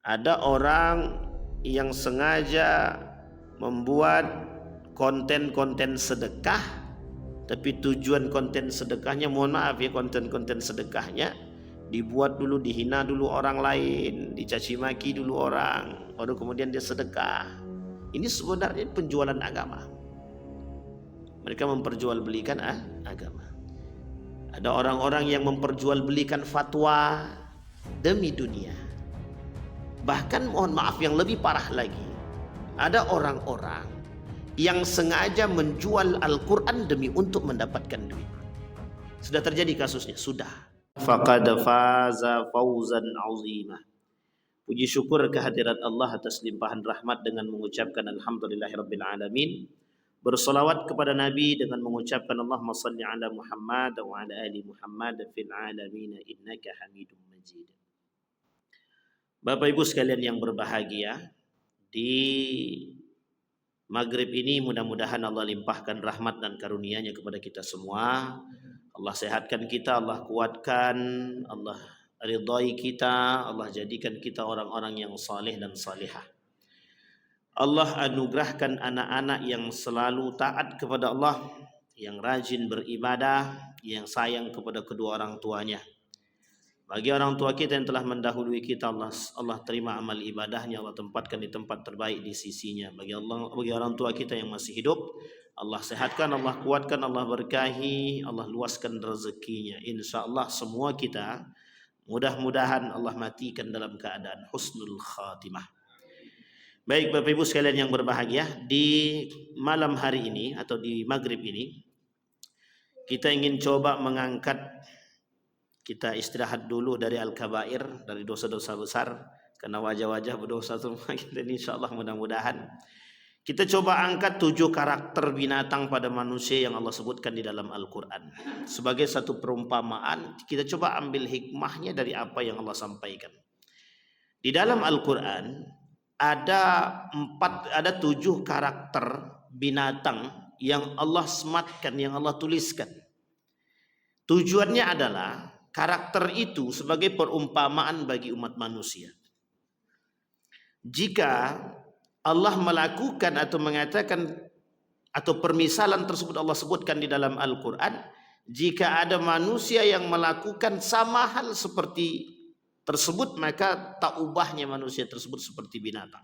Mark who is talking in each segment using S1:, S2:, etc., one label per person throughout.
S1: Ada orang yang sengaja membuat konten-konten sedekah, tapi tujuan konten sedekahnya, mohon maaf ya, konten-konten sedekahnya dibuat dulu, dihina dulu orang lain, dicaci maki dulu orang, baru kemudian dia sedekah. Ini sebenarnya penjualan agama. Mereka memperjualbelikan agama. Ada orang-orang yang memperjualbelikan fatwa demi dunia. Bahkan mohon maaf yang lebih parah lagi, ada orang-orang yang sengaja menjual Al-Quran demi untuk mendapatkan duit. Sudah terjadi kasusnya, sudah. Faqad faza fawzan azimah. Puji syukur kehadirat Allah atas limpahan rahmat dengan mengucapkan alhamdulillahirabbil alamin. Bersolawat kepada Nabi dengan mengucapkan Allahumma salli ala Muhammad wa ala ali Muhammad fil alamin innaka Hamidum Majid. Bapak Ibu sekalian yang berbahagia, di maghrib ini mudah-mudahan Allah limpahkan rahmat dan karunia-Nya kepada kita semua. Allah sehatkan kita, Allah kuatkan, Allah ridhai kita, Allah jadikan kita orang-orang yang saleh dan salihah. Allah anugerahkan anak-anak yang selalu taat kepada Allah, yang rajin beribadah, yang sayang kepada kedua orang tuanya. Bagi orang tua kita yang telah mendahului kita, Allah terima amal ibadahnya, Allah tempatkan di tempat terbaik di sisinya. Bagi orang tua kita yang masih hidup, Allah sehatkan, Allah kuatkan, Allah berkahi, Allah luaskan rezekinya. Insya Allah semua kita mudah-mudahan Allah matikan dalam keadaan husnul khatimah. Baik Bapak Ibu sekalian yang berbahagia, di malam hari ini atau di maghrib ini kita ingin coba mengangkat, kita istirahat dulu dari al-kabair, dari dosa-dosa besar, karena wajah-wajah berdosa semua kita ini, insyaallah mudah-mudahan kita coba angkat 7 karakter binatang pada manusia yang Allah sebutkan di dalam Al-Quran. Sebagai satu perumpamaan, kita coba ambil hikmahnya dari apa yang Allah sampaikan. Di dalam Al-Quran ada 7 karakter binatang yang Allah sematkan, yang Allah tuliskan. Tujuannya adalah karakter itu sebagai perumpamaan bagi umat manusia. Jika Allah melakukan atau mengatakan atau permisalan tersebut Allah sebutkan di dalam Al-Quran, jika ada manusia yang melakukan sama hal seperti tersebut, maka tak ubahnya manusia tersebut seperti binatang.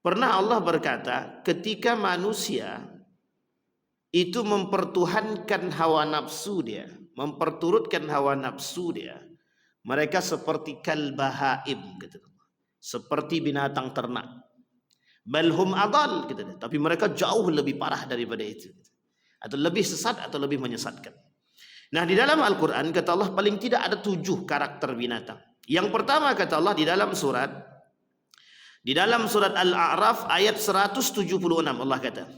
S1: Pernah Allah berkata, ketika manusia itu mempertuhankan hawa nafsu dia, memperturutkan hawa nafsu dia, mereka seperti kalbahaim, gitu, seperti binatang ternak. Balhum adal, gitu, tapi mereka jauh lebih parah daripada itu, atau lebih sesat atau lebih menyesatkan. Nah, di dalam Al-Quran kata Allah paling tidak ada 7 karakter binatang. Yang pertama kata Allah di dalam surat Al-A'raf ayat 176, Allah kata,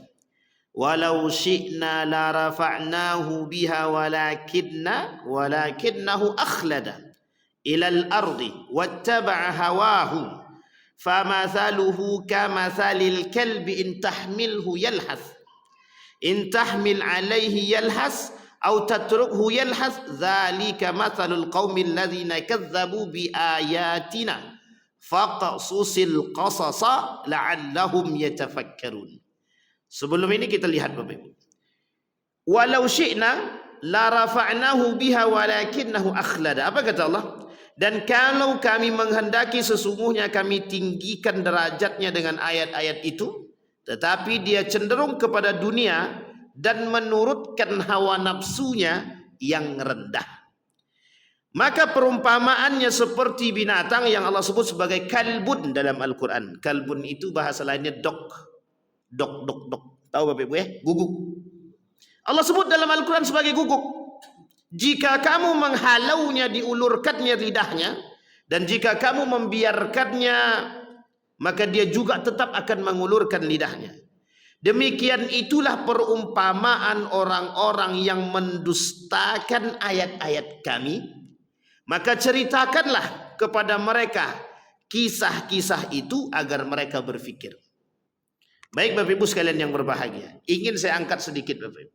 S1: walau syi'na la rafa'nahu biha walakinnahu akhlada ilal ardi wattaba'a hawahu famathaluhu kamathalil kalbi in tahmilhu yalhath in tahmil alaihi yalhath aw tatrukhu yalhath dzalika mathalul qaumil ladzina kadzdzabu biayatina faqasusil qasasa la'allahum yatafakkarun. Sebelum ini kita lihat Bapak Ibu. Walau syi'na la rafa'nahu biha walakinnahu akhlada. Apa kata Allah? Dan kalau kami menghendaki, sesungguhnya kami tinggikan derajatnya dengan ayat-ayat itu, tetapi dia cenderung kepada dunia dan menurutkan hawa nafsunya yang rendah. Maka perumpamaannya seperti binatang yang Allah sebut sebagai kalbun dalam Al-Quran. Kalbun itu bahasa lainnya dog. Tahu Bapak Ibu ya? Guguk. Allah sebut dalam Al-Quran sebagai guguk. Jika kamu menghalaunya, diulurkannya lidahnya, dan jika kamu membiarkannya, maka dia juga tetap akan mengulurkan lidahnya. Demikian itulah perumpamaan orang-orang yang mendustakan ayat-ayat kami. Maka ceritakanlah kepada mereka kisah-kisah itu agar mereka berfikir. Baik Bapak Ibu sekalian yang berbahagia, ingin saya angkat sedikit Bapak Ibu.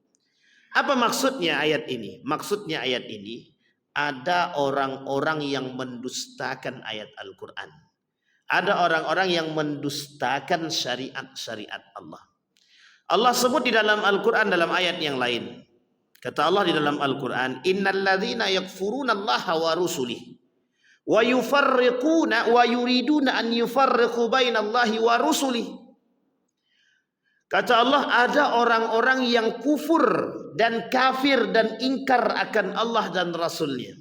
S1: Apa maksudnya ayat ini? Maksudnya ayat ini ada orang-orang yang mendustakan ayat Al-Quran. Ada orang-orang yang mendustakan syariat-syariat Allah. Allah sebut di dalam Al-Quran dalam ayat yang lain. Kata Allah di dalam Al-Quran, innal ladzina yakfuruna Allaha wa rusulihi wa yufarriquna wa yuriduna an yufarriqu bainallahi wa rusulihi. Kata Allah, ada orang-orang yang kufur dan kafir dan ingkar akan Allah dan Rasulnya.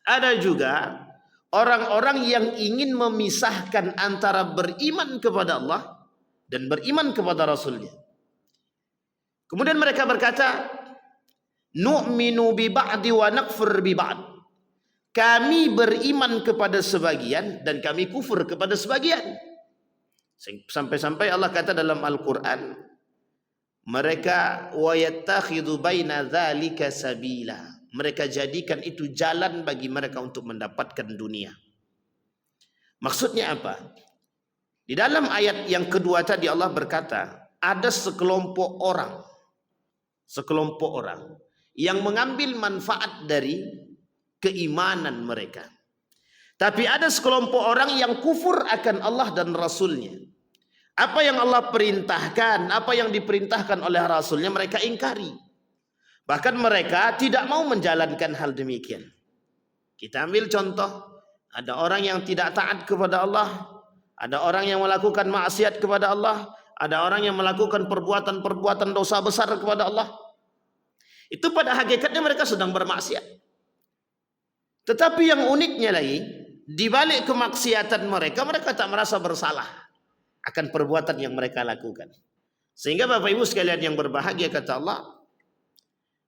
S1: Ada juga orang-orang yang ingin memisahkan antara beriman kepada Allah dan beriman kepada Rasulnya. Kemudian mereka berkata, nu'minu bi ba'di wa nakfur bi ba'd. Kami beriman kepada sebagian dan kami kufur kepada sebagian. Sampai-sampai Allah kata dalam Al-Quran, mereka wa yattakhidhu baina dzalika sabila. Mereka jadikan itu jalan bagi mereka untuk mendapatkan dunia. Maksudnya apa? Di dalam ayat yang kedua tadi Allah berkata, ada sekelompok orang yang mengambil manfaat dari keimanan mereka. Tapi ada sekelompok orang yang kufur akan Allah dan Rasulnya. Apa yang Allah perintahkan, apa yang diperintahkan oleh Rasulnya mereka ingkari. Bahkan mereka tidak mau menjalankan hal demikian. Kita ambil contoh, ada orang yang tidak taat kepada Allah, ada orang yang melakukan maksiat kepada Allah, ada orang yang melakukan perbuatan-perbuatan dosa besar kepada Allah. Itu pada hakikatnya mereka sedang bermaksiat. Tetapi yang uniknya lagi, di balik kemaksiatan mereka, mereka tak merasa bersalah akan perbuatan yang mereka lakukan. Sehingga Bapak Ibu sekalian yang berbahagia, kata Allah,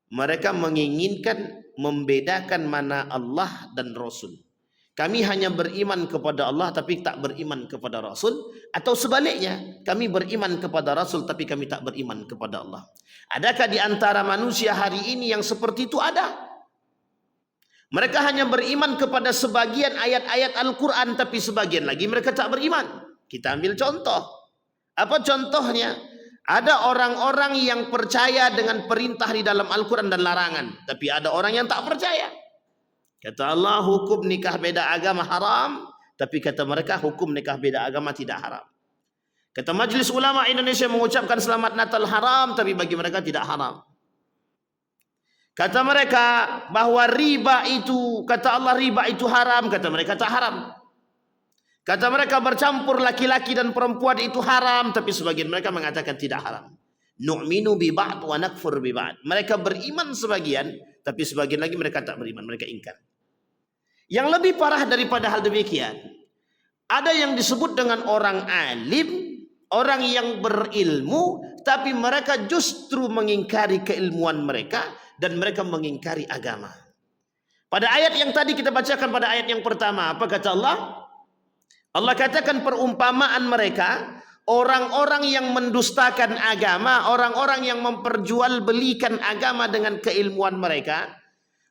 S1: mereka menginginkan membedakan mana Allah dan Rasul. Kami hanya beriman kepada Allah tapi tak beriman kepada Rasul, atau sebaliknya, kami beriman kepada Rasul tapi kami tak beriman kepada Allah. Adakah di antara manusia hari ini yang seperti itu? Ada. Mereka hanya beriman kepada sebagian ayat-ayat Al-Quran, tapi sebagian lagi mereka tak beriman. Kita ambil contoh. Apa contohnya? Ada orang-orang yang percaya dengan perintah di dalam Al-Quran dan larangan, tapi ada orang yang tak percaya. Kata Allah, hukum nikah beda agama haram, tapi kata mereka hukum nikah beda agama tidak haram. Kata Majelis Ulama Indonesia mengucapkan selamat Natal haram, tapi bagi mereka tidak haram. Kata mereka bahwa riba itu, kata Allah riba itu haram, kata mereka tak haram. Kata mereka bercampur laki-laki dan perempuan itu haram, tapi sebagian mereka mengatakan tidak haram. Nu'minu bi ba'd wa nakfur bi ba'd. Mereka beriman sebagian, tapi sebagian lagi mereka tak beriman, mereka ingkar. Yang lebih parah daripada hal demikian, ada yang disebut dengan orang alim, orang yang berilmu, tapi mereka justru mengingkari keilmuan mereka dan mereka mengingkari agama. Pada ayat yang tadi kita bacakan, pada ayat yang pertama, apa kata Allah? Allah katakan perumpamaan mereka, orang-orang yang mendustakan agama, orang-orang yang memperjualbelikan agama dengan keilmuan mereka,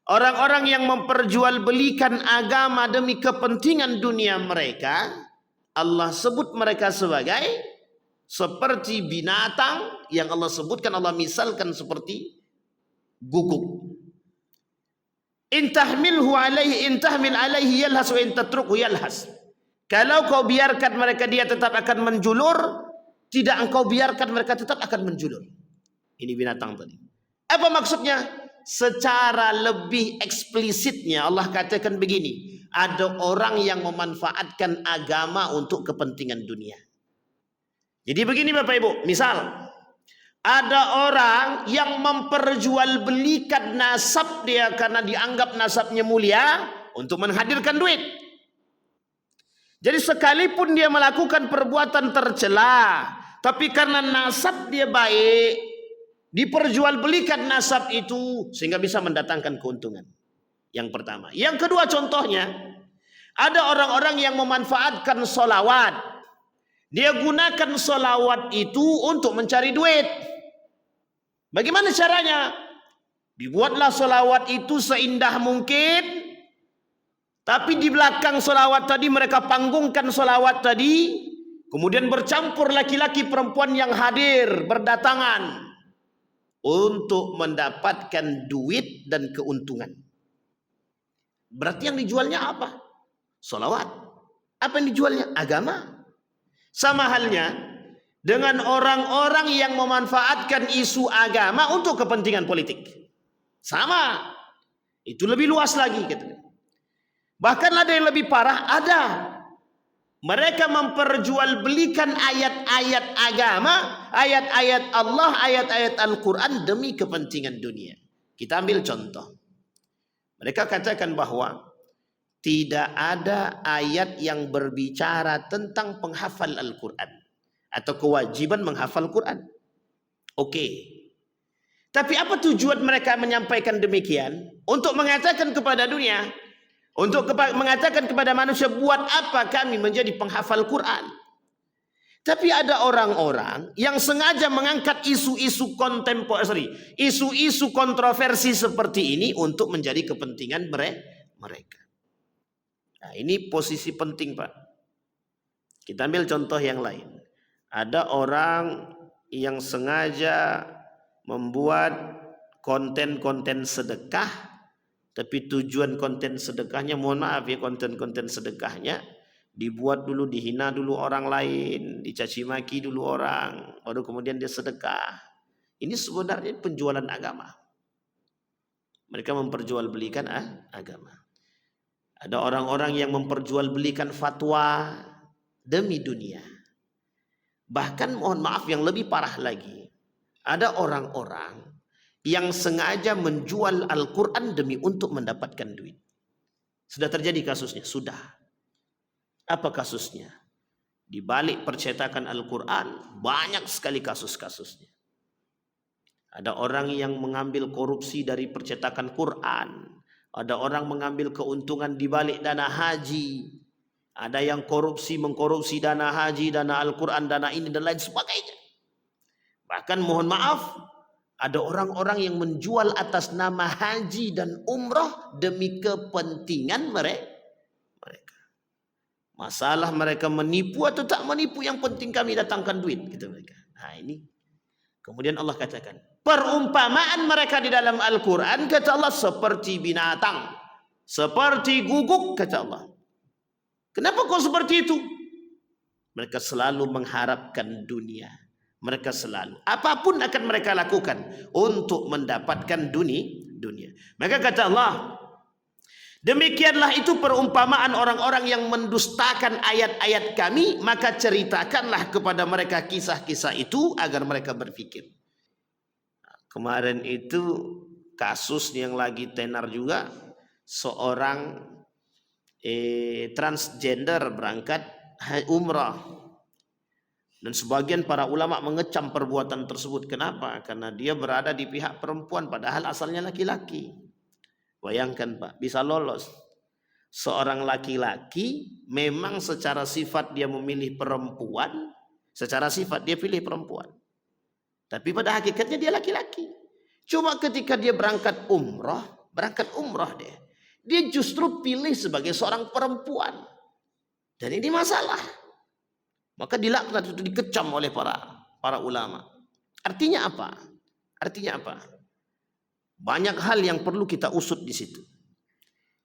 S1: orang-orang yang memperjualbelikan agama demi kepentingan dunia mereka, Allah sebut mereka sebagai seperti binatang yang Allah sebutkan, Allah misalkan seperti guguk. In tahmil alaihi yalhas wa in tatruku yalhas. Kalau kau biarkan mereka, dia tetap akan menjulur. Tidak engkau biarkan mereka, tetap akan menjulur. Ini binatang tadi. Apa maksudnya? Secara lebih eksplisitnya Allah katakan begini, ada orang yang memanfaatkan agama untuk kepentingan dunia. Jadi begini Bapak Ibu, misal ada orang yang memperjualbelikan nasab dia karena dianggap nasabnya mulia untuk menghadirkan duit. Jadi sekalipun dia melakukan perbuatan tercela, tapi karena nasab dia baik, diperjualbelikan nasab itu sehingga bisa mendatangkan keuntungan. Yang pertama. Yang kedua contohnya, ada orang-orang yang memanfaatkan solawat. Dia gunakan solawat itu untuk mencari duit. Bagaimana caranya? Dibuatlah solawat itu seindah mungkin, tapi di belakang solawat tadi mereka panggungkan solawat tadi, kemudian bercampur laki-laki perempuan yang hadir berdatangan untuk mendapatkan duit dan keuntungan. Berarti yang dijualnya apa? Sholawat. Apa yang dijualnya? Agama. Sama halnya dengan orang-orang yang memanfaatkan isu agama untuk kepentingan politik. Sama. Itu lebih luas lagi. Gitu. Bahkan ada yang lebih parah, ada. Mereka memperjualbelikan ayat-ayat agama, ayat-ayat Allah, ayat-ayat Al-Quran demi kepentingan dunia. Kita ambil contoh. Mereka katakan bahwa tidak ada ayat yang berbicara tentang penghafal Al-Quran atau kewajiban menghafal Quran. Oke. Tapi apa tujuan mereka menyampaikan demikian? Untuk mengatakan kepada dunia, untuk mengatakan kepada manusia, buat apa kami menjadi penghafal Quran? Tapi ada orang-orang yang sengaja mengangkat isu-isu kontemporer, isu-isu kontroversi seperti ini untuk menjadi kepentingan mereka. Nah, ini posisi penting, Pak. Kita ambil contoh yang lain. Ada orang yang sengaja membuat konten-konten sedekah, tapi tujuan konten sedekahnya, mohon maaf ya, konten-konten sedekahnya dibuat dulu, dihina dulu orang lain, dicaci maki dulu orang, baru kemudian dia sedekah. Ini sebenarnya penjualan agama. Mereka memperjualbelikan agama. Ada orang-orang yang memperjualbelikan fatwa demi dunia. Bahkan mohon maaf yang lebih parah lagi, ada orang-orang yang sengaja menjual Al-Quran demi untuk mendapatkan duit. Sudah terjadi kasusnya? Sudah. Apa kasusnya? Di balik percetakan Al-Quran banyak sekali kasus-kasusnya. Ada orang yang mengambil korupsi dari percetakan Quran. Ada orang mengambil keuntungan di balik dana haji. Ada yang mengkorupsi dana haji, dana Al-Quran, dana ini dan lain sebagainya. Bahkan mohon maaf, ada orang-orang yang menjual atas nama haji dan umroh demi kepentingan mereka. Masalah mereka menipu atau tak menipu, yang penting kami datangkan duit, gitu mereka. Nah ini, kemudian Allah katakan, perumpamaan mereka di dalam Al-Quran, kata Allah, seperti binatang, seperti guguk, kata Allah. Kenapa kok seperti itu? Mereka selalu mengharapkan dunia. Mereka selalu, apapun akan mereka lakukan untuk mendapatkan dunia. Maka kata Allah, demikianlah itu perumpamaan orang-orang yang mendustakan ayat-ayat kami, maka ceritakanlah kepada mereka kisah-kisah itu agar mereka berpikir. Kemarin itu kasus yang lagi tenar juga, seorang transgender berangkat umrah. Dan sebagian para ulama mengecam perbuatan tersebut. Kenapa? Karena dia berada di pihak perempuan padahal asalnya laki-laki. Bayangkan Pak, bisa lolos. Seorang laki-laki memang secara sifat dia memilih perempuan, secara sifat dia pilih perempuan. Tapi pada hakikatnya dia laki-laki. Cuma ketika dia berangkat umrah dia justru pilih sebagai seorang perempuan. Dan ini masalah. Maka dilaknat, itu dikecam oleh para ulama. Artinya apa? Banyak hal yang perlu kita usut di situ.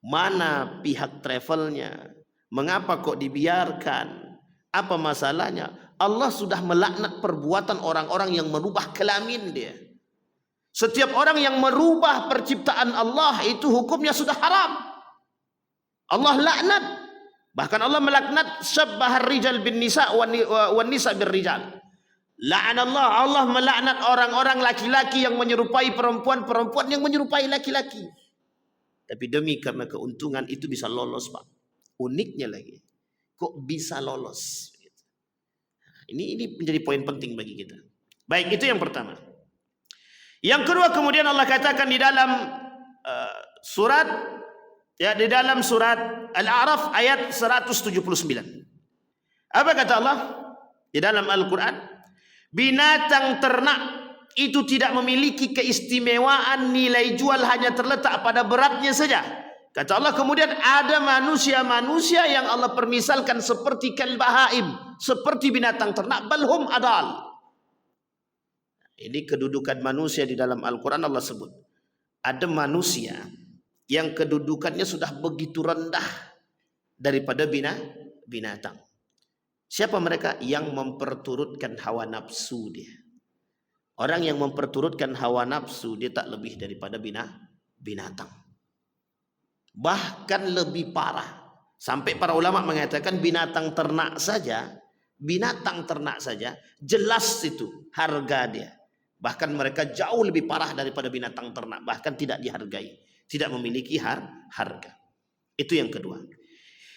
S1: Mana pihak travelnya? Mengapa kok dibiarkan? Apa masalahnya? Allah sudah melaknat perbuatan orang-orang yang merubah kelamin dia. Setiap orang yang merubah perciptaan Allah itu hukumnya sudah haram. Allah laknat. Bahkan Allah melaknat syabbahar rijal bin nisa wan nisa bir rijal. La'anallah, Allah melaknat orang-orang laki-laki yang menyerupai perempuan, perempuan yang menyerupai laki-laki. Tapi demi karena keuntungan itu bisa lolos, Pak. Uniknya lagi, kok bisa lolos? Ini menjadi poin penting bagi kita. Baik, itu yang pertama. Yang kedua, kemudian Allah katakan di dalam surat Al-A'raf ayat 179. Apa kata Allah di dalam Al-Quran? Binatang ternak itu tidak memiliki keistimewaan nilai jual, hanya terletak pada beratnya saja. Kata Allah, kemudian ada manusia-manusia yang Allah permisalkan seperti kalbahaim, seperti binatang ternak, balhum adal. Ini kedudukan manusia di dalam Al-Quran Allah sebut. Ada manusia yang kedudukannya sudah begitu rendah daripada binatang. Siapa mereka? Yang memperturutkan hawa nafsu dia. Orang yang memperturutkan hawa nafsu, dia tak lebih daripada binatang. Bahkan lebih parah. Sampai para ulama mengatakan binatang ternak saja, jelas itu harga dia. Bahkan mereka jauh lebih parah daripada binatang ternak. Bahkan tidak dihargai. Tidak memiliki harga. Itu yang kedua.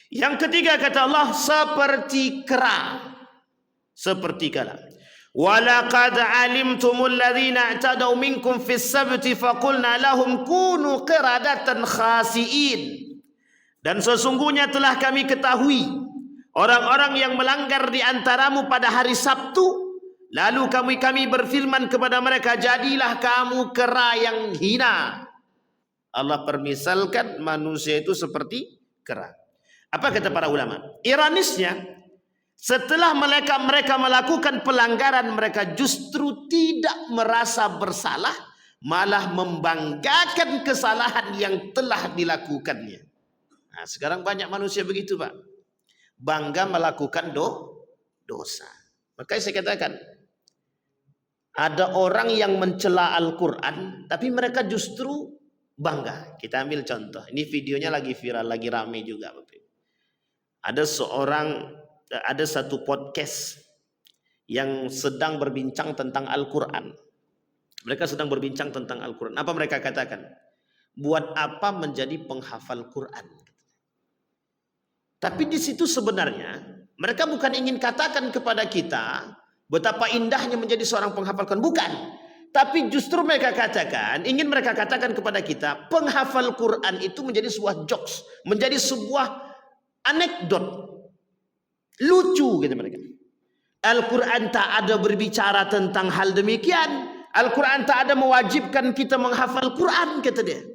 S1: Yang ketiga kata Allah, seperti kera. Seperti kera. وَلَقَدْ عَلِمْتُمُ الَّذِينَ اعْتَدَوْا مِنْكُمْ فِي السَّبْتِ فَقُلْنَا لَهُمْ كُونُوا قِرَدَةً خَاسِئِينَ. Dan sesungguhnya telah kami ketahui orang-orang yang melanggar di antaramu pada hari Sabtu, lalu kami berfirman kepada mereka, jadilah kamu kera yang hina. Allah permisalkan manusia itu seperti kera. Apa kata para ulama? Ironisnya, setelah mereka melakukan pelanggaran, mereka justru tidak merasa bersalah, malah membanggakan kesalahan yang telah dilakukannya. Nah, sekarang banyak manusia begitu, Pak. Bangga melakukan dosa. Makanya saya katakan, ada orang yang mencela Al-Quran, tapi mereka justru bangga. Kita ambil contoh. Ini videonya lagi viral, lagi rame juga, Bapak. Ada satu podcast yang sedang berbincang tentang Al-Quran. Mereka sedang berbincang tentang Al-Quran. Apa mereka katakan? Buat apa menjadi penghafal Quran? Tapi di situ sebenarnya mereka bukan ingin katakan kepada kita betapa indahnya menjadi seorang penghafal Quran. Bukan. Tapi justru mereka ingin mereka katakan kepada kita, penghafal Quran itu menjadi sebuah jokes, menjadi sebuah anekdot. Lucu gitu mereka. Al-Quran tak ada berbicara tentang hal demikian. Al-Quran tak ada mewajibkan kita menghafal Quran, kata dia.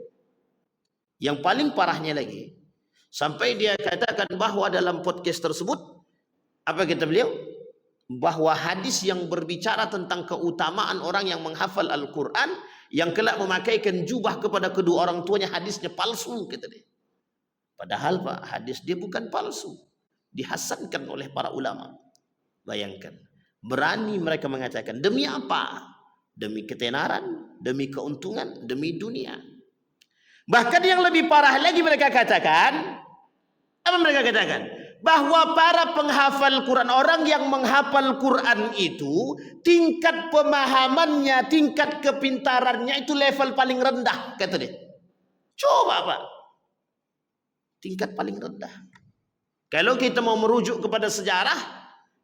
S1: Yang paling parahnya lagi, sampai dia katakan bahwa dalam podcast tersebut, apa kata beliau? Bahwa hadis yang berbicara tentang keutamaan orang yang menghafal Al-Quran, yang kelak memakaikan jubah kepada kedua orang tuanya, hadisnya palsu, kata dia. Padahal Pak, hadis dia bukan palsu. Dihasankan oleh para ulama. Bayangkan, berani mereka mengatakan, demi apa? Demi ketenaran, demi keuntungan, demi dunia. Bahkan yang lebih parah lagi mereka katakan, apa mereka katakan? Bahwa para penghafal Quran, orang yang menghafal Quran itu, tingkat pemahamannya, tingkat kepintarannya itu level paling rendah, kata dia. Coba Pak, tingkat paling rendah. Kalau kita mau merujuk kepada sejarah,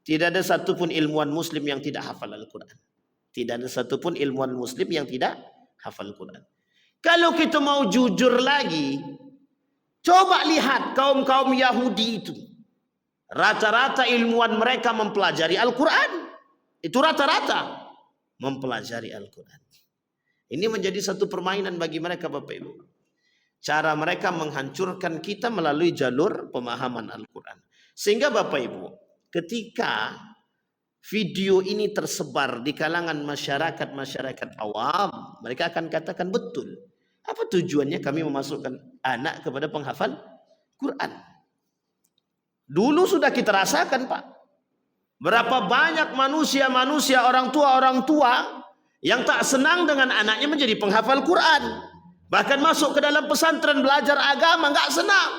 S1: tidak ada satupun ilmuwan muslim yang tidak hafal Al-Quran. Tidak ada satupun ilmuwan muslim yang tidak hafal Quran. Kalau kita mau jujur lagi, coba lihat kaum-kaum Yahudi itu. Rata-rata ilmuwan mereka mempelajari Al-Quran. Itu rata-rata mempelajari Al-Quran. Ini menjadi satu permainan bagi mereka, Bapak Ibu. Cara mereka menghancurkan kita melalui jalur pemahaman Al-Quran. Sehingga Bapak Ibu, ketika video ini tersebar di kalangan masyarakat awam, mereka akan katakan betul. Apa tujuannya kami memasukkan anak kepada penghafal Quran? Dulu sudah kita rasakan Pak. Berapa banyak manusia orang tua yang tak senang dengan anaknya menjadi penghafal Quran. Bahkan masuk ke dalam pesantren belajar agama, nggak senang.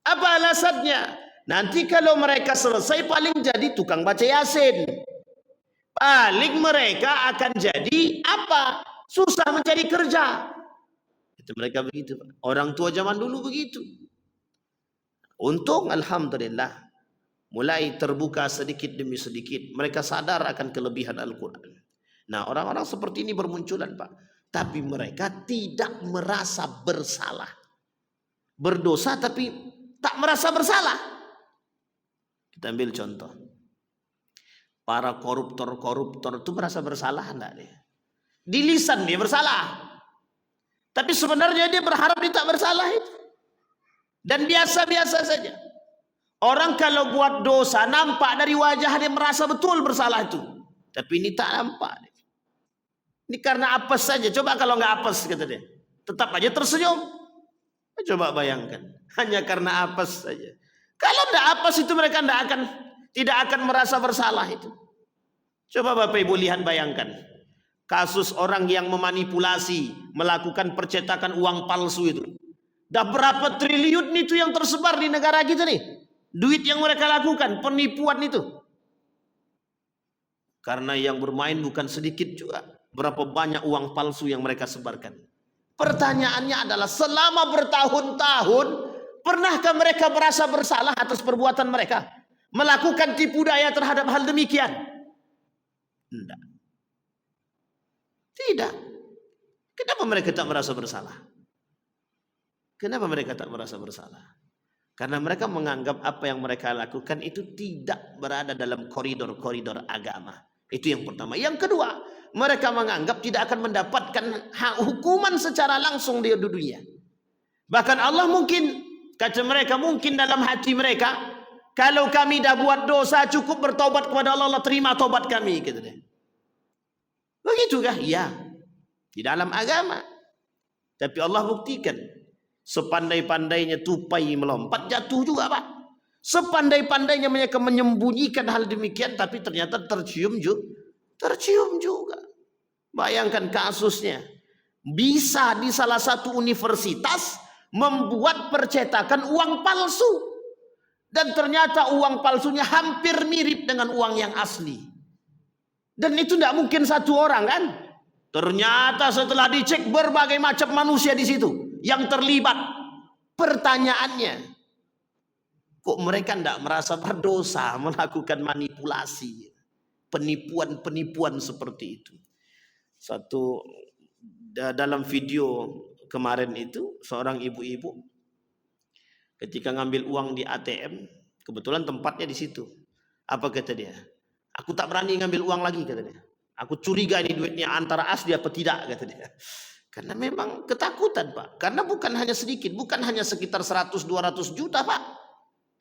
S1: Apa alasannya? Nanti kalau mereka selesai paling jadi tukang baca Yasin. Paling mereka akan jadi apa? Susah mencari kerja. Itu mereka begitu. Orang tua zaman dulu begitu. Untung alhamdulillah mulai terbuka sedikit demi sedikit. Mereka sadar akan kelebihan Al-Quran. Nah, orang-orang seperti ini bermunculan Pak. Tapi mereka tidak merasa bersalah. Berdosa tapi tak merasa bersalah. Kita ambil contoh. Para koruptor itu merasa bersalah enggak dia? Di lisan dia bersalah. Tapi sebenarnya dia berharap dia tak bersalah itu. Dan biasa-biasa saja. Orang kalau buat dosa nampak dari wajah dia merasa betul bersalah itu. Tapi ini tak nampak. Ini karena apes saja. Coba kalau nggak apes, kata dia. tetap aja tersenyum. Coba bayangkan, hanya karena apes saja. Kalau tidak apes itu mereka tidak akan merasa bersalah itu. Coba Bapak Ibu lihat, bayangkan kasus orang yang memanipulasi, melakukan percetakan uang palsu itu. Dah berapa triliun itu yang tersebar di negara kita nih. Duit yang mereka lakukan, penipuan itu. Karena yang bermain bukan sedikit juga. Berapa banyak uang palsu yang mereka sebarkan. Pertanyaannya adalah, selama bertahun-tahun, pernahkah mereka merasa bersalah atas perbuatan mereka? Melakukan tipu daya terhadap hal demikian? Tidak. Tidak. Kenapa mereka tak merasa bersalah? Kenapa mereka tak merasa bersalah? Karena mereka menganggap apa yang mereka lakukan itu tidak berada dalam koridor-koridor agama. Itu yang pertama. Yang kedua, mereka menganggap tidak akan mendapatkan hukuman secara langsung di dunia. Bahkan Allah mungkin, kata mereka, mungkin dalam hati mereka, kalau kami dah buat dosa cukup bertobat kepada Allah, Allah terima tobat kami, gitu deh. Begitukah? Ya, di dalam agama. Tapi Allah buktikan, sepandai-pandainya tupai melompat, jatuh juga Pak. Sepandai-pandainya mereka menyembunyikan hal demikian, tapi ternyata tercium juga. Bayangkan kasusnya. Bisa di salah satu universitas membuat percetakan uang palsu. Dan ternyata uang palsunya hampir mirip dengan uang yang asli. Dan itu tidak mungkin satu orang kan. Ternyata setelah dicek berbagai macam manusia di situ yang terlibat. Pertanyaannya, kok mereka tidak merasa berdosa melakukan manipulasi, penipuan-penipuan seperti itu? Dalam video kemarin itu, seorang ibu-ibu ketika ngambil uang di ATM, kebetulan tempatnya di situ. Apa kata dia? Aku tak berani ngambil uang lagi, kata dia. Aku curiga ini duitnya antara asli apa tidak, kata dia. Karena memang ketakutan Pak. Karena bukan hanya sedikit, bukan hanya sekitar 100-200 juta Pak.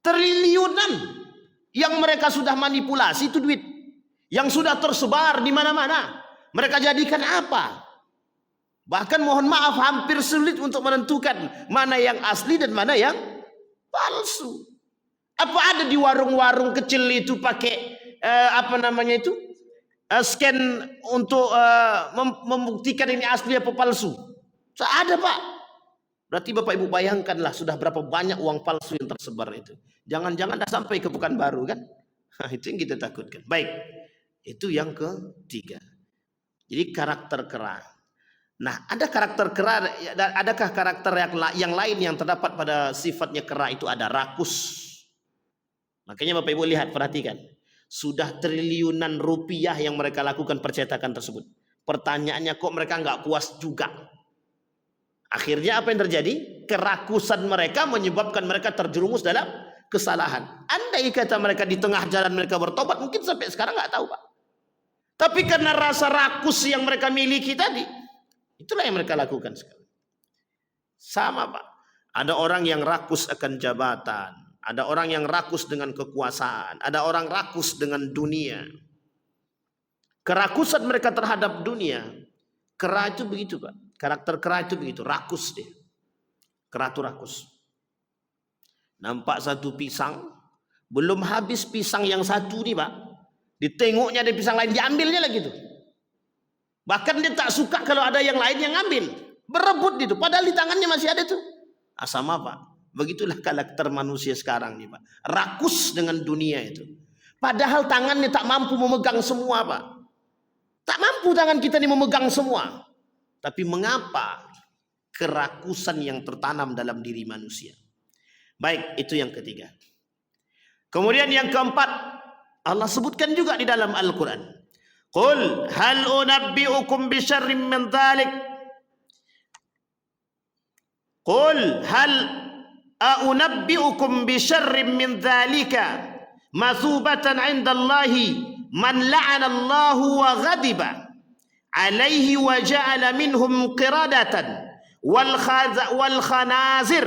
S1: Triliunan yang mereka sudah manipulasi itu duit. Yang sudah tersebar di mana-mana. Mereka jadikan apa? Bahkan mohon maaf, hampir sulit untuk menentukan mana yang asli dan mana yang palsu. Apa ada di warung-warung kecil itu pakai scan untuk membuktikan ini asli apa palsu? Ada Pak. Berarti Bapak Ibu bayangkanlah sudah berapa banyak uang palsu yang tersebar itu. Jangan-jangan dah sampai ke Pekanbaru kan? Itu yang kita takutkan. Baik, itu yang ketiga. Jadi karakter kera. Nah, ada karakter kera, adakah karakter yang lain yang terdapat pada sifatnya kera itu? Ada rakus. Makanya Bapak Ibu lihat, perhatikan. Sudah triliunan rupiah yang mereka lakukan percetakan tersebut. Pertanyaannya, kok mereka nggak puas juga? Akhirnya apa yang terjadi? Kerakusan mereka menyebabkan mereka terjerumus dalam kesalahan. Andai kata mereka di tengah jalan mereka bertobat, mungkin sampai sekarang nggak tahu Pak. Tapi karena rasa rakus yang mereka miliki tadi, itulah yang mereka lakukan sekarang. Sama Pak. Ada orang yang rakus akan jabatan. Ada orang yang rakus dengan kekuasaan. Ada orang rakus dengan dunia. Kerakusan mereka terhadap dunia. Kera itu begitu Pak. Karakter kera itu begitu. Rakus dia. Kera itu rakus. Nampak satu pisang. Belum habis pisang yang satu nih Pak. Ditengoknya ada pisang lain. Diambilnya lagi tuh. Bahkan dia tak suka kalau ada yang lain yang ngambil. Berebut gitu. Padahal di tangannya masih ada tuh. Sama Pak. Begitulah karakter manusia sekarang nih Pak. Rakus dengan dunia itu. Padahal tangannya tak mampu memegang semua Pak. Tak mampu tangan kita ini memegang semua. Tapi mengapa kerakusan yang tertanam dalam diri manusia? Baik, itu yang ketiga. Kemudian yang keempat, Allah sebutkan juga di dalam Al-Quran. Qul hal unabbi'ukum bisyarrim min dhalik. Qul hal unabbi'ukum bisyarrim min dhalika masubatan 'inda Allahi man la'ana Allahu wa ghadiba alaihi wa ja'ala minhum qiradatan wal khanazir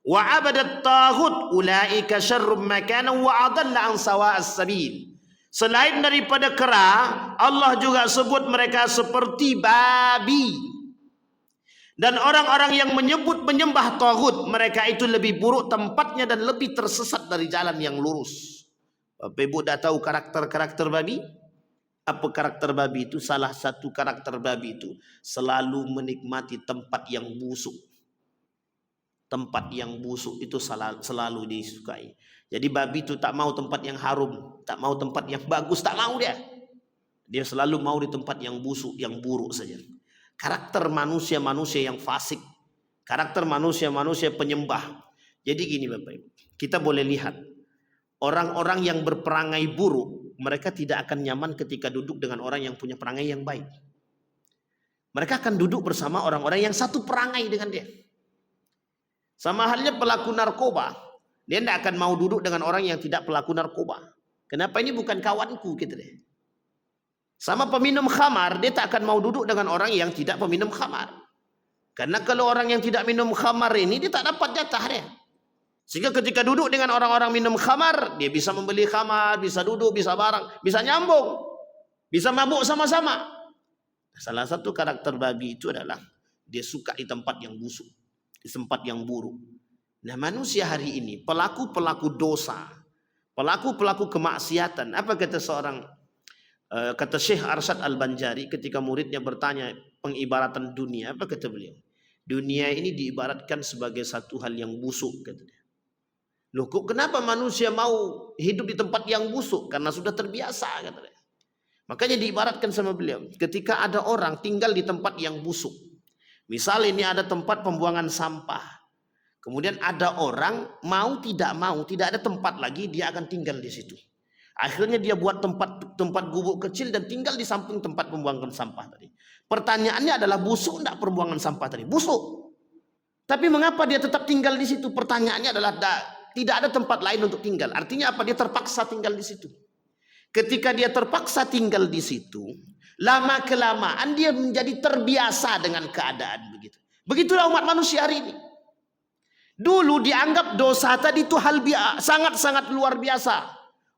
S1: wa 'abadat taghut ulaika syarrum makanan wa adalla an sawa'as sabil. Selain daripada kera, Allah juga sebut mereka seperti babi Dan orang-orang yang menyembah taghut, mereka itu lebih buruk tempatnya dan lebih tersesat dari jalan yang lurus. Bapak Ibu dah tahu karakter-karakter babi? Apa karakter babi itu? Salah satu karakter babi itu selalu menikmati tempat yang busuk. Tempat yang busuk itu selalu disukai. Jadi babi itu tak mau tempat yang harum, tak mau tempat yang bagus, tak mau dia. Dia selalu mau di tempat yang busuk, yang buruk saja. Karakter manusia-manusia yang fasik, karakter manusia-manusia penyembah. Jadi gini Bapak Ibu, kita boleh lihat orang-orang yang berperangai buruk, mereka tidak akan nyaman ketika duduk dengan orang yang punya perangai yang baik. Mereka akan duduk bersama orang-orang yang satu perangai dengan dia. Sama halnya pelaku narkoba, dia tidak akan mau duduk dengan orang yang tidak pelaku narkoba. Kenapa? Ini bukan kawanku gitu deh. Sama peminum khamar, dia tak akan mau duduk dengan orang yang tidak peminum khamar. Karena kalau orang yang tidak minum khamar ini, dia tak dapat jatah dia. Sehingga ketika duduk dengan orang-orang minum khamar, dia bisa membeli khamar, bisa duduk, bisa barang, bisa nyambung, bisa mabuk sama-sama. Salah satu karakter babi itu adalah dia suka di tempat yang busuk, di tempat yang buruk. Nah, manusia hari ini, pelaku-pelaku dosa, pelaku-pelaku kemaksiatan, apa kata kata Syekh Arsyad Al-Banjari ketika muridnya bertanya pengibaratan dunia, apa kata beliau? Dunia ini diibaratkan sebagai satu hal yang busuk, kata dia. Loh, kok kenapa manusia mau hidup di tempat yang busuk? Karena sudah terbiasa, kata dia. Makanya diibaratkan sama beliau, ketika ada orang tinggal di tempat yang busuk. Misal ini ada tempat pembuangan sampah. Kemudian ada orang mau tidak ada tempat lagi, dia akan tinggal di situ. Akhirnya dia buat tempat gubuk kecil dan tinggal di samping tempat pembuangan sampah tadi. Pertanyaannya adalah busuk enggak pembuangan sampah tadi? Busuk. Tapi mengapa dia tetap tinggal di situ? Pertanyaannya adalah tidak ada tempat lain untuk tinggal. Artinya apa? Dia terpaksa tinggal di situ. Ketika dia terpaksa tinggal di situ, lama kelamaan dia menjadi terbiasa dengan keadaan begitu. Begitulah umat manusia hari ini. Dulu dianggap dosa tadi itu hal sangat-sangat luar biasa.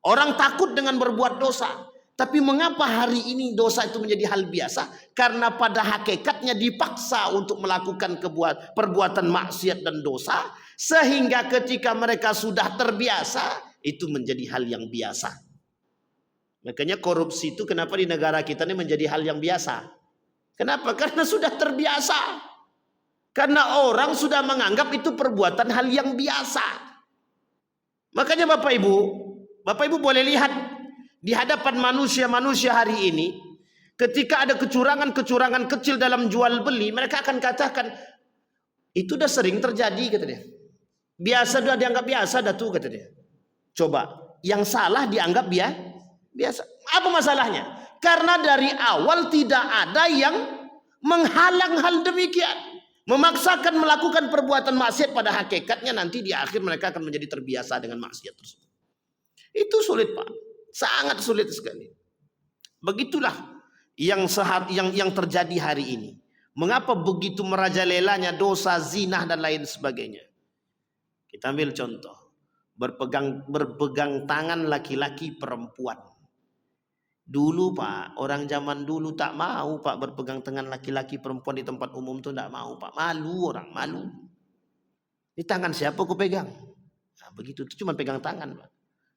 S1: Orang takut dengan berbuat dosa. Tapi mengapa hari ini dosa itu menjadi hal biasa? Karena pada hakikatnya dipaksa untuk melakukan perbuatan maksiat dan dosa. Sehingga ketika mereka sudah terbiasa, itu menjadi hal yang biasa. Makanya korupsi itu kenapa di negara kita ini menjadi hal yang biasa? Kenapa? Karena sudah terbiasa. Karena orang sudah menganggap itu perbuatan hal yang biasa. Makanya Bapak Ibu boleh lihat di hadapan manusia-manusia hari ini, ketika ada kecurangan-kecurangan kecil dalam jual beli, mereka akan katakan itu udah sering terjadi, kata dia. Biasa, udah dianggap biasa dah tuh, kata dia. Coba, yang salah dianggap biasa. Apa masalahnya? Karena dari awal tidak ada yang menghalang hal demikian. Memaksakan melakukan perbuatan maksiat, pada hakikatnya nanti di akhir mereka akan menjadi terbiasa dengan maksiat tersebut. Itu sulit, Pak. Sangat sulit sekali. Begitulah yang terjadi hari ini. Mengapa begitu merajalelanya dosa, zina dan lain sebagainya? Kita ambil contoh. Berpegang tangan laki-laki perempuan. Dulu Pak, orang zaman dulu tak mau Pak berpegang tangan laki-laki perempuan di tempat umum tuh tidak mau Pak. Malu orang, malu. Ini tangan siapa aku pegang? Nah, begitu, itu cuma pegang tangan Pak.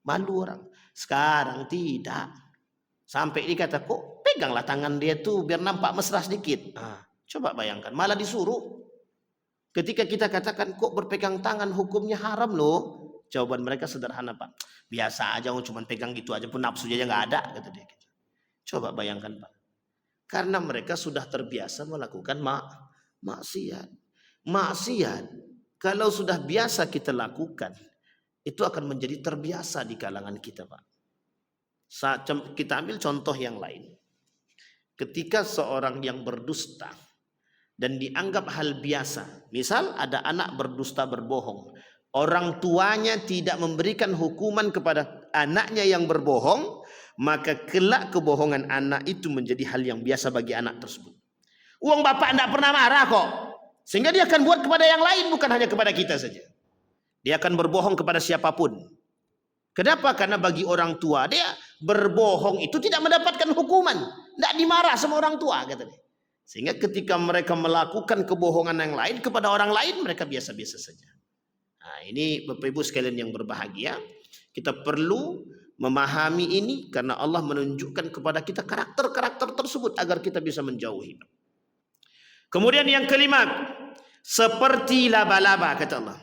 S1: Malu orang. Sekarang tidak. Sampai dikata kok peganglah tangan dia tuh biar nampak mesra sedikit. Nah, coba bayangkan, malah disuruh. Ketika kita katakan kok berpegang tangan hukumnya haram loh. Jawaban mereka sederhana Pak. Biasa aja, cuma pegang gitu aja pun nafsu aja nggak ada, kata dia. Coba bayangkan Pak. Karena mereka sudah terbiasa melakukan maksiat. Maksiat kalau sudah biasa kita lakukan, itu akan menjadi terbiasa di kalangan kita Pak. Kita ambil contoh yang lain. Ketika seorang yang berdusta dan dianggap hal biasa. Misal ada anak berdusta berbohong. Orang tuanya tidak memberikan hukuman kepada anaknya yang berbohong. Maka kelak kebohongan anak itu menjadi hal yang biasa bagi anak tersebut. Uang bapak tidak pernah marah kok. Sehingga dia akan buat kepada yang lain, bukan hanya kepada kita saja. Dia akan berbohong kepada siapapun. Kenapa? Karena bagi orang tua dia berbohong itu tidak mendapatkan hukuman, tidak dimarah sama orang tua, kata dia. Sehingga ketika mereka melakukan kebohongan yang lain kepada orang lain, mereka biasa-biasa saja. Nah, ini Bapak Ibu sekalian yang berbahagia, kita perlu memahami ini karena Allah menunjukkan kepada kita karakter-karakter tersebut agar kita bisa menjauhi. Kemudian yang kelima, seperti laba-laba kata Allah.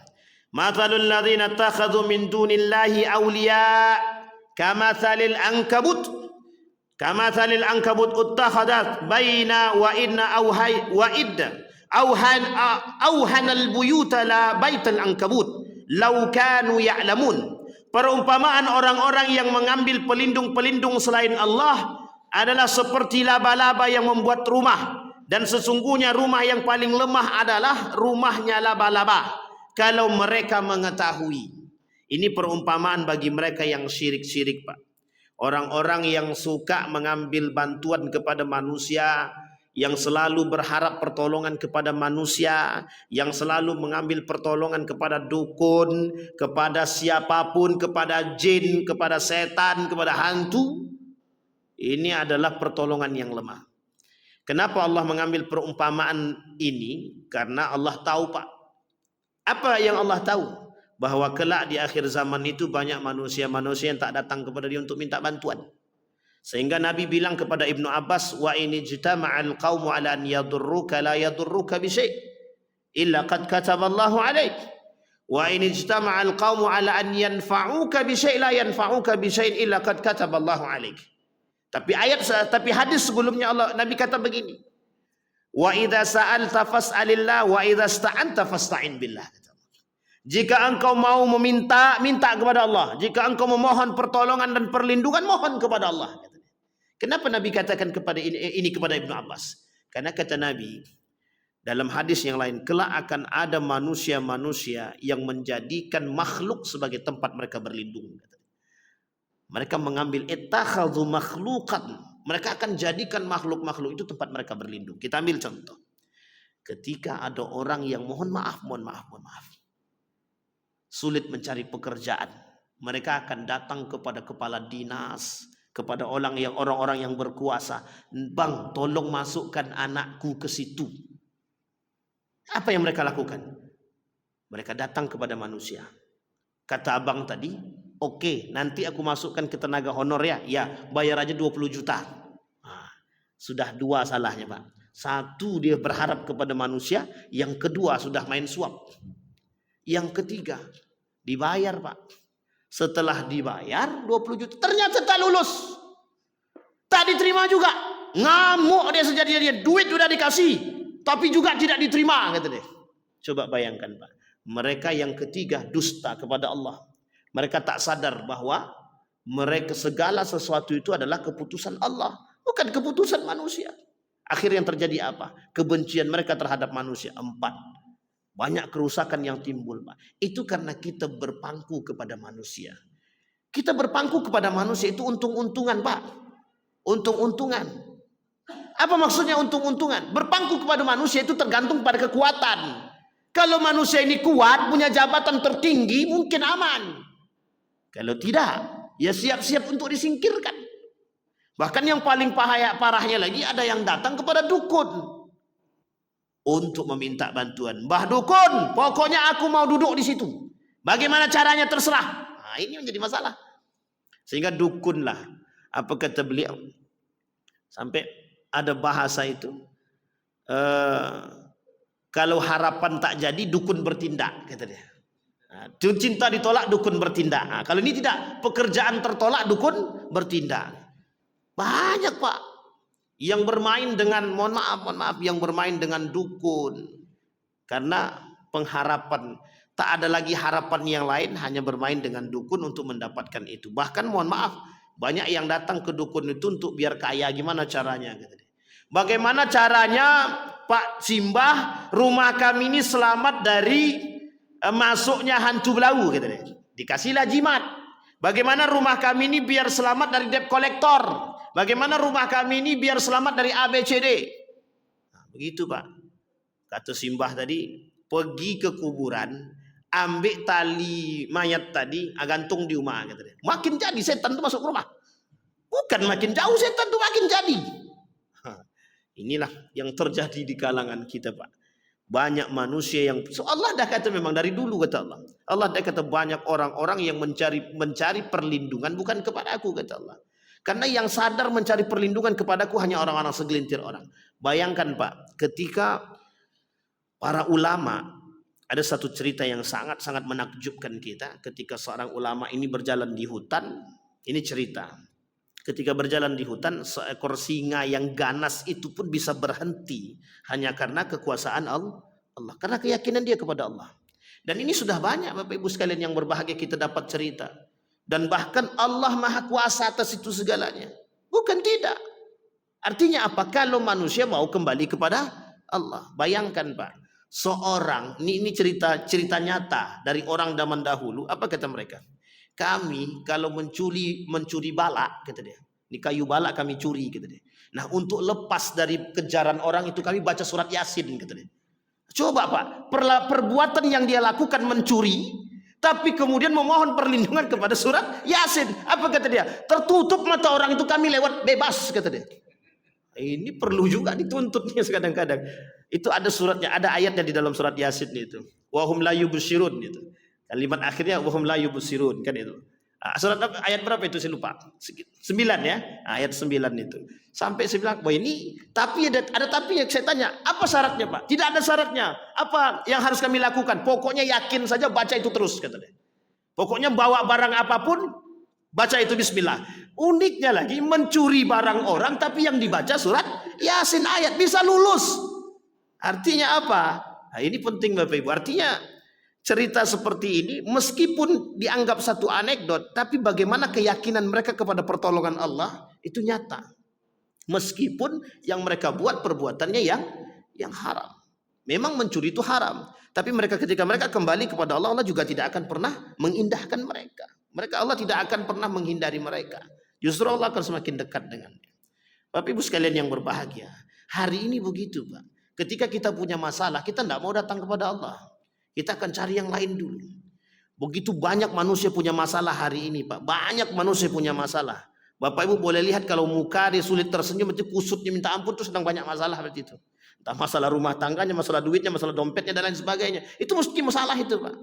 S1: Mathalul ladzina takhadhu min dunillahi awliya kamathalil ankabut uttakhadat baina wa inna auhanal buyuta la baital ankabut law kanu ya'lamun. Perumpamaan orang-orang yang mengambil pelindung-pelindung selain Allah adalah seperti laba-laba yang membuat rumah, dan sesungguhnya rumah yang paling lemah adalah rumahnya laba-laba kalau mereka mengetahui. Ini perumpamaan bagi mereka yang syirik-syirik, Pak. Orang-orang yang suka mengambil bantuan kepada manusia, yang selalu berharap pertolongan kepada manusia, yang selalu mengambil pertolongan kepada dukun, kepada siapapun, kepada jin, kepada setan, kepada hantu. Ini adalah pertolongan yang lemah. Kenapa Allah mengambil perumpamaan ini? Karena Allah tahu, Pak. Apa yang Allah tahu? Bahwa kelak di akhir zaman itu banyak manusia-manusia yang tak datang kepada dia untuk minta bantuan. Sehingga Nabi bilang kepada Ibnu Abbas, wa in ijtama'al qaumu ala an yadurruka la yadurruka bi syai' illa qad kataballahu 'alaik. Wa in ijtama'al qaumu ala an yanfa'uka bi syai' la yanfa'uka bi syai' illa qad kataballahu 'alaik. Tapi hadis sebelumnya Nabi kata begini. Wa idza sa'alta fas'alillah wa idza ista'anta fasta'in billah. Jika engkau mau meminta, minta kepada Allah. Jika engkau memohon pertolongan dan perlindungan, mohon kepada Allah. Kenapa Nabi katakan ini kepada Ibnu Abbas? Karena kata Nabi dalam hadis yang lain, kelak akan ada manusia-manusia yang menjadikan makhluk sebagai tempat mereka berlindung. Mereka mengambil ittakhadhu makhluqan. Mereka akan jadikan makhluk-makhluk itu tempat mereka berlindung. Kita ambil contoh. Ketika ada orang yang mohon maaf, sulit mencari pekerjaan, mereka akan datang kepada kepala dinas, kepada orang-orang yang berkuasa. Bang, tolong masukkan anakku ke situ. Apa yang mereka lakukan? Mereka datang kepada manusia. Kata abang tadi, oke, nanti aku masukkan ke tenaga honor ya. Ya, bayar aja 20 juta. Nah, sudah dua salahnya, Pak. Satu, dia berharap kepada manusia. Yang kedua, sudah main suap. Yang ketiga, dibayar, Pak. Setelah dibayar 20 juta, ternyata tak lulus. Tak diterima juga. Ngamuk dia sejadi-jadinya. Duit sudah dikasih, tapi juga tidak diterima, kata dia. Coba bayangkan, Pak. Mereka yang ketiga dusta kepada Allah. Mereka tak sadar bahwa mereka segala sesuatu itu adalah keputusan Allah, bukan keputusan manusia. Akhirnya yang terjadi apa? Kebencian mereka terhadap manusia. 4. Banyak kerusakan yang timbul, Pak. Itu karena kita berpangku kepada manusia. Kita berpangku kepada manusia itu untung-untungan, Pak. Untung-untungan. Apa maksudnya untung-untungan? Berpangku kepada manusia itu tergantung pada kekuatan. Kalau manusia ini kuat, punya jabatan tertinggi, mungkin aman. Kalau tidak, ya siap-siap untuk disingkirkan. Bahkan yang paling parahnya lagi, ada yang datang kepada dukun untuk meminta bantuan. Mbah dukun, pokoknya aku mau duduk di situ. Bagaimana caranya terserah. Nah, ini menjadi masalah. Sehingga dukunlah. Apa kata beliau? Sampai ada bahasa itu. Kalau harapan tak jadi, dukun bertindak, kata dia. Nah, cinta ditolak, dukun bertindak. Nah, kalau ini tidak, pekerjaan tertolak, dukun bertindak. Banyak, Pak, yang bermain dengan, mohon maaf, yang bermain dengan dukun. Karena pengharapan, tak ada lagi harapan yang lain, hanya bermain dengan dukun untuk mendapatkan itu. Bahkan mohon maaf, banyak yang datang ke dukun itu untuk biar kaya. Gimana caranya? Bagaimana caranya Pak Simbah, rumah kami ini selamat dari masuknya hantu belau? Dikasihlah jimat. Bagaimana rumah kami ini biar selamat dari debt collector? Bagaimana rumah kami ini biar selamat dari ABCD? Nah, begitu, Pak. Kata Simbah tadi, pergi ke kuburan, ambil tali mayat tadi, gantung di rumah. Makin jadi setan itu masuk rumah. Bukan makin jauh setan itu makin jadi. Inilah yang terjadi di kalangan kita, Pak. Banyak manusia yang Allah dah kata memang dari dulu kata Allah. Allah dah kata banyak orang-orang yang mencari perlindungan bukan kepada aku kata Allah. Karena yang sadar mencari perlindungan kepadaku hanya orang-orang segelintir orang. Bayangkan Pak, ketika para ulama, ada satu cerita yang sangat-sangat menakjubkan kita. Ketika seorang ulama ini berjalan di hutan, ini cerita. Ketika berjalan di hutan, seekor singa yang ganas itu pun bisa berhenti hanya karena kekuasaan Allah, karena keyakinan dia kepada Allah. Dan ini sudah banyak Bapak Ibu sekalian yang berbahagia kita dapat cerita. Dan bahkan Allah Maha Kuasa atas itu segalanya. Bukan tidak. Artinya apa? Kalau manusia mau kembali kepada Allah. Bayangkan Pak, seorang, ini cerita nyata dari orang zaman dahulu. Apa kata mereka? Kami kalau mencuri bala, kata dia. Ini kayu bala kami curi, kata dia. Nah, untuk lepas dari kejaran orang itu kami baca surat Yasin, kata dia. Coba Pak, perbuatan yang dia lakukan mencuri, tapi kemudian memohon perlindungan kepada surat Yasin. Apa kata dia? Tertutup mata orang itu kami lewat bebas, kata dia. Ini perlu juga dituntutnya kadang-kadang. Itu ada suratnya, ada ayatnya di dalam surat Yasin itu. Wahum la yubsirun itu. Kalimat akhirnya wahum la yubsirun kan itu. Surat ayat berapa itu saya lupa. 9 ya, ayat 9 itu. Sampai saya bilang, "Wah ini tapi ada tapinya." Saya tanya, "Apa syaratnya, Pak?" "Tidak ada syaratnya." "Apa yang harus kami lakukan?" "Pokoknya yakin saja baca itu terus," kata dia. "Pokoknya bawa barang apapun baca itu bismillah." Uniknya lagi mencuri barang orang tapi yang dibaca surat Yasin ayat bisa lulus. Artinya apa? Nah, ini penting Bapak Ibu. Artinya cerita seperti ini meskipun dianggap satu anekdot, tapi bagaimana keyakinan mereka kepada pertolongan Allah itu nyata. Meskipun yang mereka buat perbuatannya yang haram. Memang mencuri itu haram, tapi ketika mereka kembali kepada Allah, Allah juga tidak akan pernah mengindahkan mereka. Allah tidak akan pernah menghindari mereka. Justru Allah akan semakin dekat dengannya. Bapak Ibu sekalian yang berbahagia, hari ini begitu Pak. Ketika kita punya masalah, kita tidak mau datang kepada Allah. Kita akan cari yang lain dulu. Begitu banyak manusia punya masalah hari ini Pak. Banyak manusia punya masalah. Bapak Ibu boleh lihat kalau muka dia sulit tersenyum, itu kusutnya minta ampun, itu sedang banyak masalah seperti itu. Entah masalah rumah tangganya, masalah duitnya, masalah dompetnya dan lain sebagainya. Itu mesti masalah itu Pak.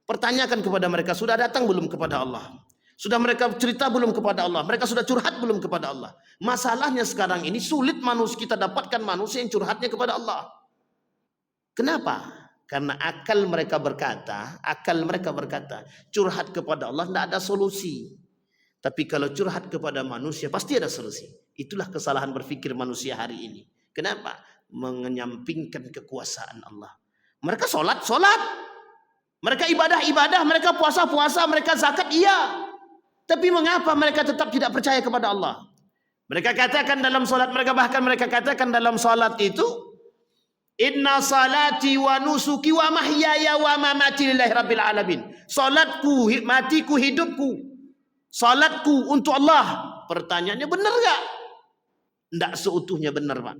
S1: Pertanyakan kepada mereka, sudah datang belum kepada Allah? Sudah mereka cerita belum kepada Allah? Mereka sudah curhat belum kepada Allah? Masalahnya sekarang ini sulit kita dapatkan manusia yang curhatnya kepada Allah. Kenapa? Karena akal mereka berkata, curhat kepada Allah tidak ada solusi. Tapi kalau curhat kepada manusia pasti ada solusi. Itulah kesalahan berpikir manusia hari ini. Kenapa? Menyampingkan kekuasaan Allah. Mereka sholat. Mereka ibadah, mereka puasa, mereka zakat, iya. Tapi mengapa mereka tetap tidak percaya kepada Allah? Mereka katakan dalam sholat mereka, bahkan mereka katakan dalam sholat itu, "Inna salati wa nusuki wa mahyaya wa mamati lillahi rabbil alamin." Salatku, matiku, hidupku, salatku untuk Allah. Pertanyaannya benar gak? Tidak seutuhnya benar Pak.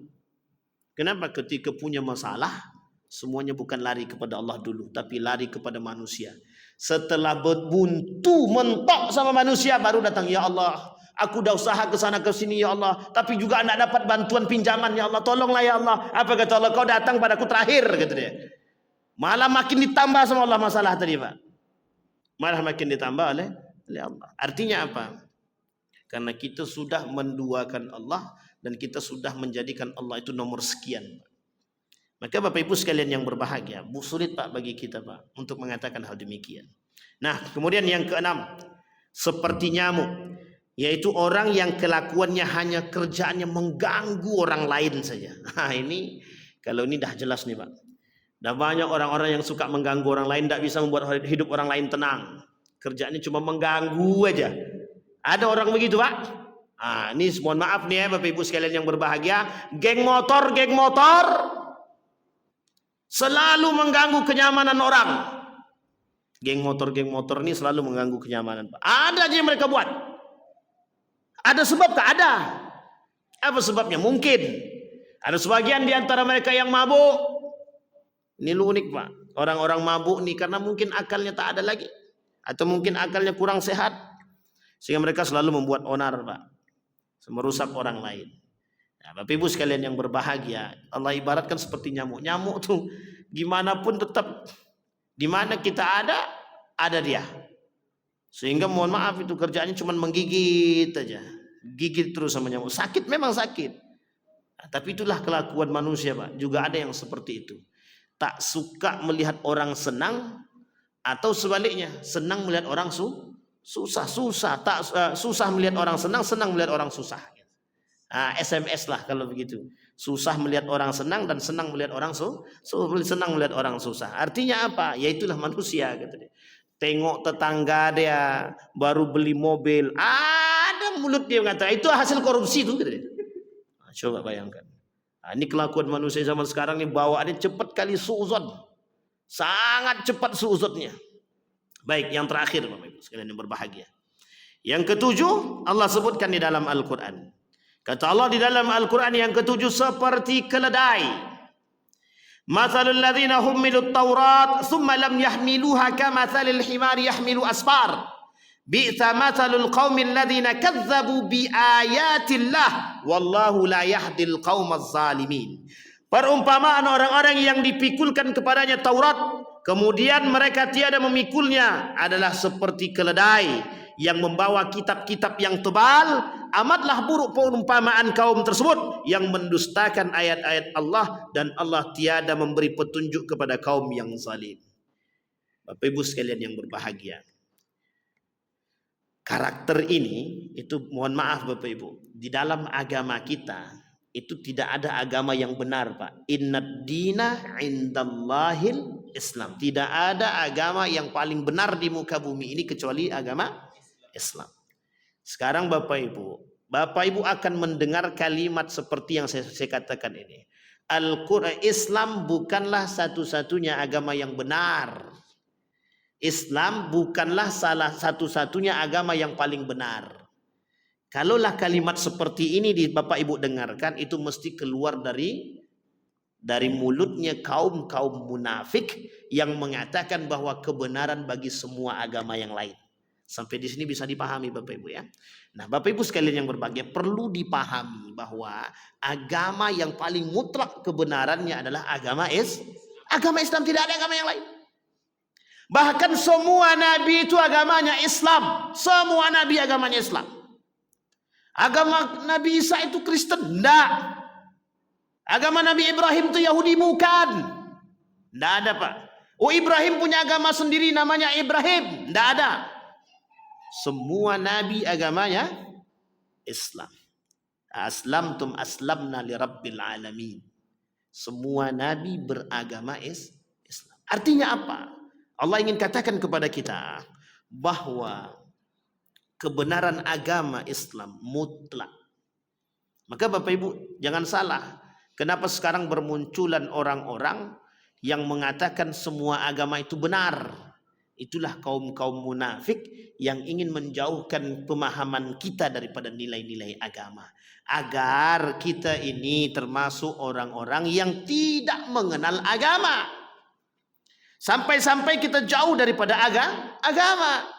S1: Kenapa? Ketika punya masalah, semuanya bukan lari kepada Allah dulu, tapi lari kepada manusia. Setelah buntu mentok sama manusia, baru datang, "Ya Allah, aku dah usaha ke sana ke sini ya Allah, tapi juga tidak dapat bantuan pinjaman ya Allah, tolonglah ya Allah." Apa kata Allah? "Kau datang padaku terakhir," kata dia. Malah makin ditambah sama Allah masalah tadi Pak. Malah makin ditambah oleh Allah. Artinya apa? Karena kita sudah menduakan Allah dan kita sudah menjadikan Allah itu nomor sekian. Maka Bapak Ibu sekalian yang berbahagia, sulit Pak bagi kita Pak untuk mengatakan hal demikian. Nah, kemudian yang keenam, seperti nyamuk, yaitu orang yang kelakuannya hanya kerjaannya mengganggu orang lain saja. Nah ini, kalau ini dah jelas nih Pak. Dah banyak orang-orang yang suka mengganggu orang lain, tidak bisa membuat hidup orang lain tenang. Kerjaannya cuma mengganggu aja. Ada orang begitu Pak. Nah, ini mohon maaf nih ya Bapak Ibu sekalian yang berbahagia, geng motor selalu mengganggu kenyamanan orang. Geng motor ini selalu mengganggu kenyamanan Pak. Ada aja yang mereka buat. Ada sebab tak ada. Apa sebabnya? Mungkin ada sebagian di antara mereka yang mabuk. Ini unik Pak. Orang-orang mabuk nih karena mungkin akalnya tak ada lagi, atau mungkin akalnya kurang sehat, sehingga mereka selalu membuat onar Pak, merusak orang lain. Nah, Bapak Ibu sekalian yang berbahagia, Allah ibaratkan seperti nyamuk. Nyamuk tuh gimana pun tetap di mana kita ada dia. Sehingga mohon maaf itu kerjaannya cuma menggigit aja. Gigit terus sama nyamuk. Sakit memang sakit. Nah, tapi itulah kelakuan manusia, Pak. Juga ada yang seperti itu. Tak suka melihat orang senang atau sebaliknya, senang melihat orang susah. Susah melihat orang senang, senang melihat orang susah. Nah, SMS lah kalau begitu. Susah melihat orang senang dan senang melihat orang senang melihat orang susah. Artinya apa? Ya itulah manusia gitu dia. Tengok tetangga dia baru beli mobil, ada mulut dia mengatakan itu hasil korupsi itu gitu dia. Nah, coba bayangkan. Nah, ini kelakuan manusia zaman sekarang ini, bawaannya cepat kali suuzon. Sangat cepat suuzonnya. Baik, yang terakhir Bapak Ibu sekalian yang berbahagia. Yang ketujuh Allah sebutkan di dalam Al-Qur'an. Kata Allah di dalam Al-Quran yang ketujuh, seperti keledai. Mathalul ladzina hummilut Taurat thumma lam yahmiluha kamathalil himari yahmilu asfar. Bi'sa mathalul qaumil ladzina kadzdzabu bi ayatillah wallahu la yahdil qaumaz zalimin. Perumpamaan orang-orang yang dipikulkan kepadanya Taurat, kemudian mereka tiada memikulnya, adalah seperti keledai yang membawa kitab-kitab yang tebal. Amatlah buruk perumpamaan kaum tersebut yang mendustakan ayat-ayat Allah, dan Allah tiada memberi petunjuk kepada kaum yang zalim. Bapak Ibu sekalian yang berbahagia, karakter ini itu mohon maaf Bapak Ibu, di dalam agama kita itu tidak ada agama yang benar, Pak. Innad dina indallahil Islam. Tidak ada agama yang paling benar di muka bumi ini kecuali agama Islam. Sekarang Bapak Ibu akan mendengar kalimat seperti yang saya katakan ini. Al-Quran, Islam bukanlah satu-satunya agama yang benar. Islam bukanlah salah satu-satunya agama yang paling benar. Kalaulah kalimat seperti ini di Bapak Ibu dengarkan, itu mesti keluar dari mulutnya kaum munafik yang mengatakan bahwa kebenaran bagi semua agama yang lain. Sampai di sini bisa dipahami Bapak Ibu ya. Nah, Bapak Ibu sekalian yang berbahagia, perlu dipahami bahwa agama yang paling mutlak kebenarannya adalah agama Islam, tidak ada agama yang lain. Bahkan semua nabi itu agamanya Islam. Semua nabi agamanya Islam. Agama Nabi Isa itu Kristen? Enggak. Agama Nabi Ibrahim itu Yahudi? Bukan. Enggak ada, Pak. Oh, Ibrahim punya agama sendiri namanya Ibrahim? Enggak ada. Semua nabi agamanya Islam. Aslamtum aslamna li rabbil alamin. Semua nabi beragama Islam. Artinya apa? Allah ingin katakan kepada kita bahwa kebenaran agama Islam mutlak. Maka Bapak Ibu jangan salah. Kenapa sekarang bermunculan orang-orang yang mengatakan semua agama itu benar? Itulah kaum munafik yang ingin menjauhkan pemahaman kita daripada nilai-nilai agama. Agar kita ini termasuk orang-orang yang tidak mengenal agama. Sampai-sampai kita jauh daripada agama.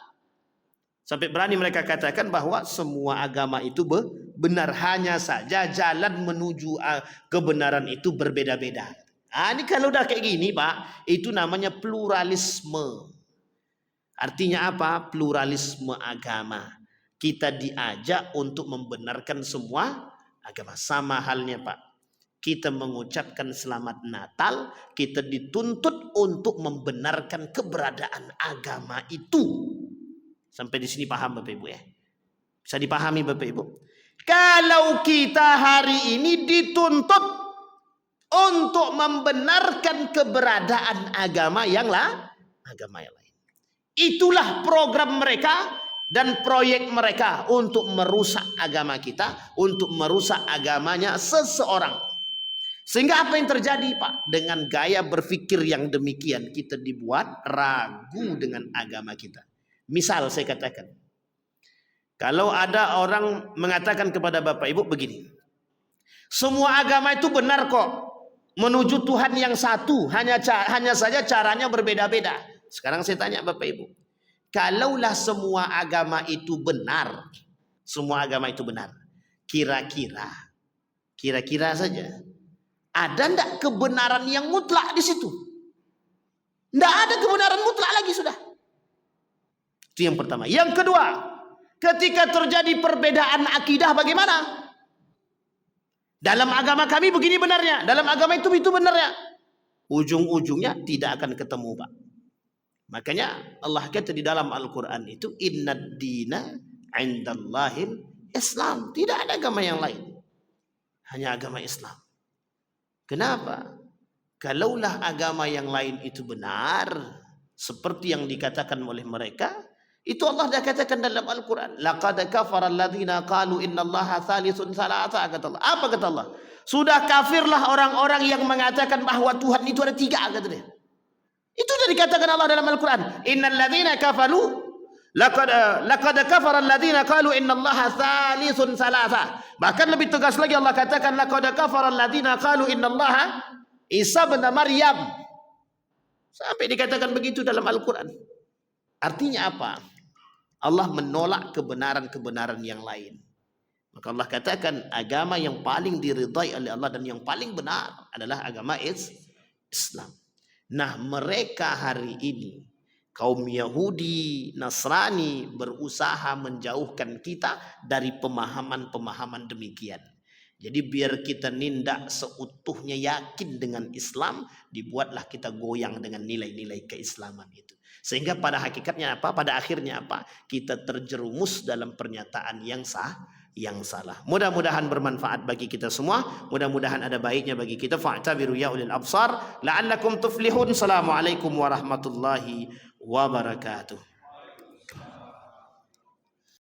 S1: Sampai berani mereka katakan bahwa semua agama itu benar. Hanya saja jalan menuju kebenaran itu berbeda-beda. Nah, ini kalau udah kayak gini Pak, itu namanya pluralisme. Artinya apa? Pluralisme agama. Kita diajak untuk membenarkan semua agama. Sama halnya Pak, kita mengucapkan selamat Natal, kita dituntut untuk membenarkan keberadaan agama itu. Sampai di sini paham Bapak Ibu ya? Bisa dipahami Bapak Ibu? Kalau kita hari ini dituntut untuk membenarkan keberadaan agama yang lain, itulah program mereka dan proyek mereka untuk merusak agama kita, untuk merusak agamanya seseorang. Sehingga apa yang terjadi Pak? Dengan gaya berpikir yang demikian, kita dibuat ragu dengan agama kita. Misal saya katakan, kalau ada orang mengatakan kepada Bapak Ibu begini, semua agama itu benar kok, menuju Tuhan yang satu, hanya saja caranya berbeda-beda. Sekarang saya tanya Bapak Ibu, kalaulah semua agama itu benar, kira-kira Kira-kira saja. Ada ndak kebenaran yang mutlak di situ? Ndak ada kebenaran mutlak lagi sudah. Itu yang pertama. Yang kedua, ketika terjadi perbedaan akidah bagaimana? Dalam agama kami begini benarnya, dalam agama itu benarnya. Ujung-ujungnya tidak akan ketemu, Pak. Makanya Allah kata di dalam Al-Quran itu, innad dina indallahil Islam. Tidak ada agama yang lain, hanya agama Islam. Kenapa? Kalaulah agama yang lain itu benar, seperti yang dikatakan oleh mereka, itu Allah dah katakan dalam Al-Quran. Laqad kafara alladhina qalu innallaha thalithun thalatha, kata Allah. Apa kata Allah? Sudah kafirlah orang-orang yang mengatakan bahwa Tuhan itu ada 3, kata dia. Itu sudah dikatakan Allah dalam Al-Quran. Innal ladzina kafaru laqad kafara alladhina qalu innallaha thalithun thalatha. Bahkan lebih tegas lagi Allah katakan laqad kafara alladhina qalu innallaha Isa bin Maryam. Sampai dikatakan begitu dalam Al-Quran. Artinya apa? Allah menolak kebenaran-kebenaran yang lain. Maka Allah katakan agama yang paling diridai oleh Allah dan yang paling benar adalah agama Islam. Nah, mereka hari ini, kaum Yahudi, Nasrani, berusaha menjauhkan kita dari pemahaman-pemahaman demikian. Jadi biar kita nindak seutuhnya yakin dengan Islam, dibuatlah kita goyang dengan nilai-nilai keislaman itu. Sehingga pada hakikatnya apa? Pada akhirnya apa? Kita terjerumus dalam pernyataan yang salah. Mudah-mudahan bermanfaat bagi kita semua. Mudah-mudahan ada baiknya bagi kita. Fa'tabiru ya ulil absar la'allakum tuflihun. Assalamualaikum warahmatullahi wabarakatuh.